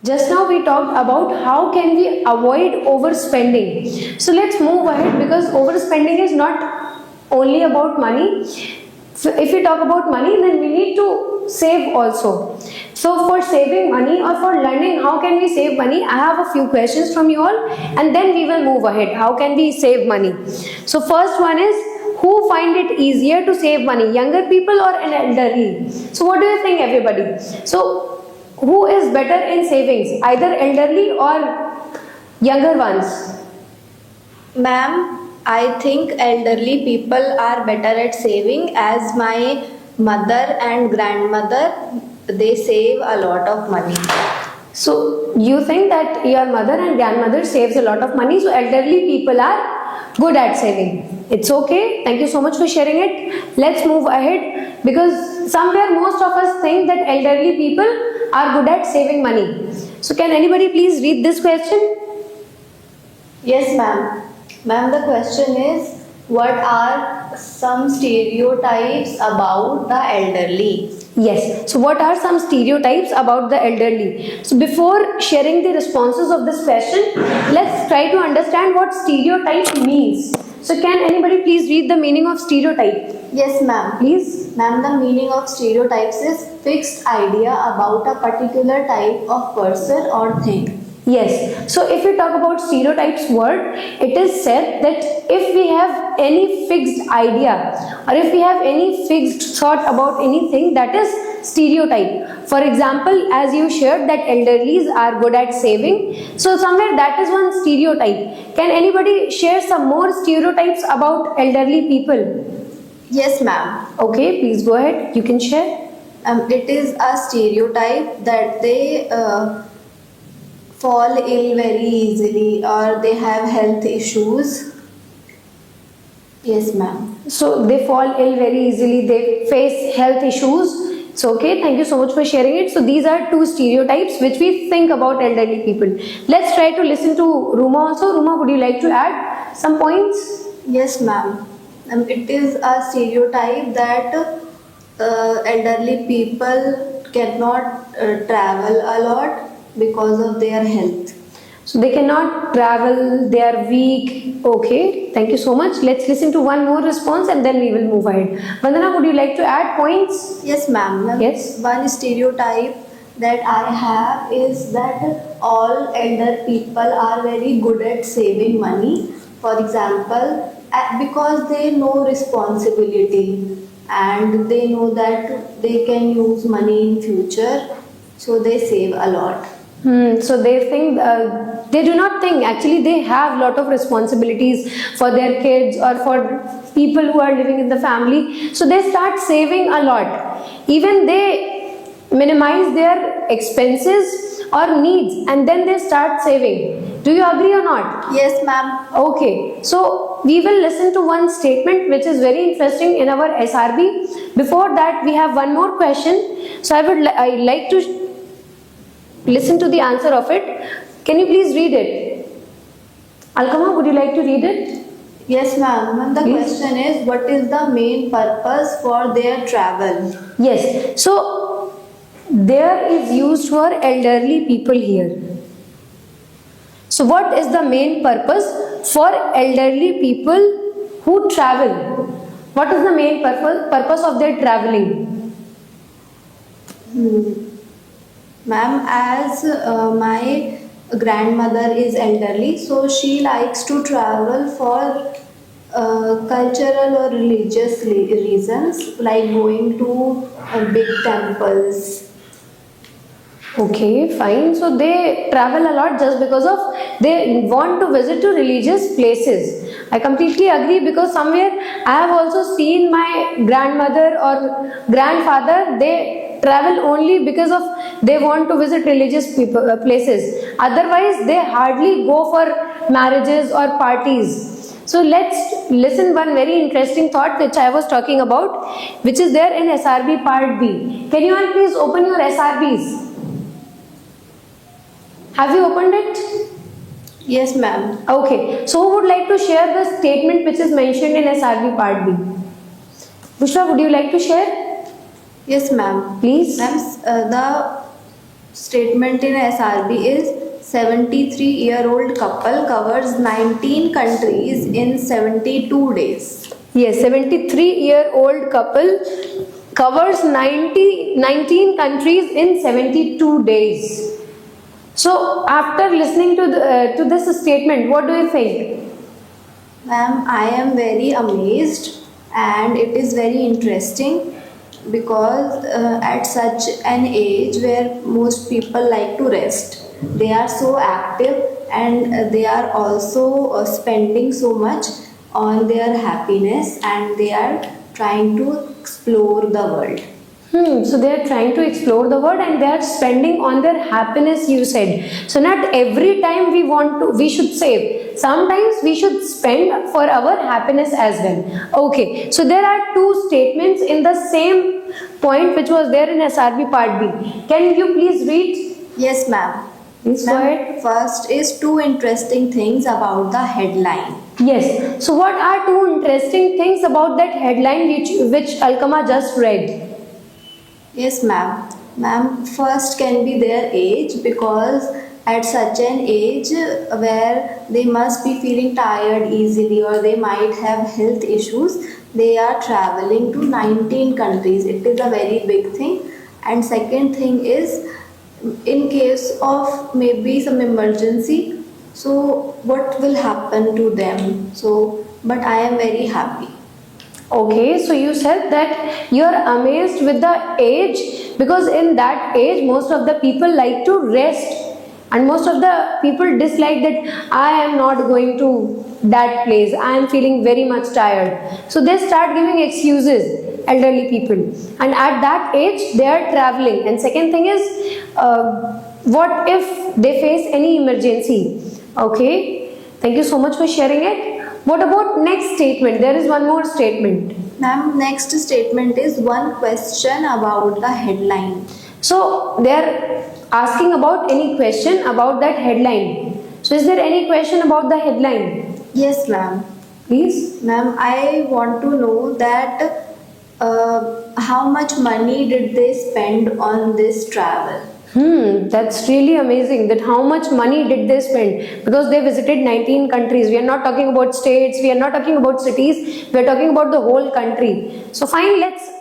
Just now we talked about how can we avoid overspending. So let's move ahead, because overspending is not only about money. So if we talk about money, then we need to save also. So for saving money or for learning how can we save money, I have a few questions from you all, and then we will move ahead. How can we save money? So first one is, who find it easier to save money, younger people or an elderly? So what do you think, everybody? So who is better in savings, either elderly or younger ones? Ma'am, I think elderly people are better at saving, as my mother and grandmother, they save a lot of money. So you think that your mother and grandmother saves a lot of money, so elderly people are good at saving. It's okay. Thank you so much for sharing it. Let's move ahead, because somewhere most of us think that elderly people are good at saving money. So can anybody please read this question? Yes, ma'am. Ma'am, the question is, what are some stereotypes about the elderly? Yes. So what are some stereotypes about the elderly? So before sharing the responses of this question, let's try to understand what stereotype means. So can anybody please read the meaning of stereotype? Yes, ma'am. Please. Ma'am, the meaning of stereotypes is fixed idea about a particular type of person or thing. Yes. So if we talk about stereotypes word, it is said that if we have any fixed idea or if we have any fixed thought about anything, that is stereotype. For example, as you shared that elderlies are good at saving, so somewhere that is one stereotype. Can anybody share some more stereotypes about elderly people? Yes, ma'am. Okay, please go ahead. You can share. It is a stereotype that they fall ill very easily or they have health issues. Yes, ma'am. So they fall ill very easily, they face health issues. It's okay. Thank you so much for sharing it. So these are two stereotypes which we think about elderly people. Let's try to listen to Ruma also. Ruma, would you like to add some points? Yes, ma'am. It is a stereotype that elderly people cannot travel a lot because of their health. So they cannot travel, they are weak. Okay, thank you so much. Let's listen to one more response and then we will move ahead. Vandana, would you like to add points? Yes, ma'am. Yes. One stereotype that I have is that all elder people are very good at saving money. For example, because they know responsibility and they know that they can use money in future, so they save a lot. So they think, they do not think, actually they have lot of responsibilities for their kids or for people who are living in the family. So they start saving a lot. Even they minimize their expenses or needs and then they start saving. Do you agree or not? Yes, ma'am. Okay, so we will listen to one statement which is very interesting in our SRB. Before that, we have one more question. So I like to listen to the answer of it. Can you please read it? Alkama, would you like to read it? Yes, ma'am. The Please. question is, what is the main purpose for their travel? Yes. So there is used for elderly people here. So what is the main purpose for elderly people who travel? What is the main purpose of their traveling? Ma'am, as my grandmother is elderly, so she likes to travel for cultural or religious reasons, like going to big temples. Okay, fine. So they travel a lot just because of they want to visit to religious places. I completely agree, because somewhere I have also seen my grandmother or grandfather, they travel only because of they want to visit religious places. Otherwise, they hardly go for marriages or parties. So let's listen one very interesting thought which I was talking about, which is there in SRB part B. Can you all please open your SRBs? Have you opened it? Yes, ma'am. Okay. So who would like to share the statement which is mentioned in SRB part B? Bushra, would you like to share? Yes, ma'am. Please. Ma'am, the statement in SRB is 73-year-old couple covers 19 countries in 72 days. Yes, 73-year-old couple covers 19 countries in 72 days. So, after listening to this statement, what do you think? Ma'am, I am very amazed and it is very interesting because at such an age where most people like to rest, they are so active and they are also spending so much on their happiness and they are trying to explore the world. So they are trying to explore the world and they are spending on their happiness, you said. So not every time we should save. Sometimes we should spend for our happiness as well. Okay, so there are two statements in the same point which was there in SRB part B. Can you please read? Yes, ma'am. Please go Ma'am, ahead. first is two interesting things about the headline. Yes. So what are two interesting things about that headline which Alkama just read? Yes, ma'am. Ma'am, first can be their age because at such an age where they must be feeling tired easily or they might have health issues, they are traveling to 19 countries. It is a very big thing. And second thing is in case of maybe some emergency, so what will happen to them? So, but I am very happy. Okay, so you said that you are amazed with the age because in that age most of the people like to rest and most of the people dislike that I am not going to that place, I am feeling very much tired. So they start giving excuses, elderly people, and at that age they are traveling. And second thing is, what if they face any emergency? Okay, thank you so much for sharing it. What about next statement? There is one more statement. Ma'am, next statement is one question about the headline. So they are asking about any question about that headline. So is there any question about the headline? Yes, ma'am. Please. Ma'am, I want to know that how much money did they spend on this travel? That's really amazing that how much money did they spend because they visited 19 countries. We are not talking about states, we are not talking about cities, we are talking about the whole country. So fine, let's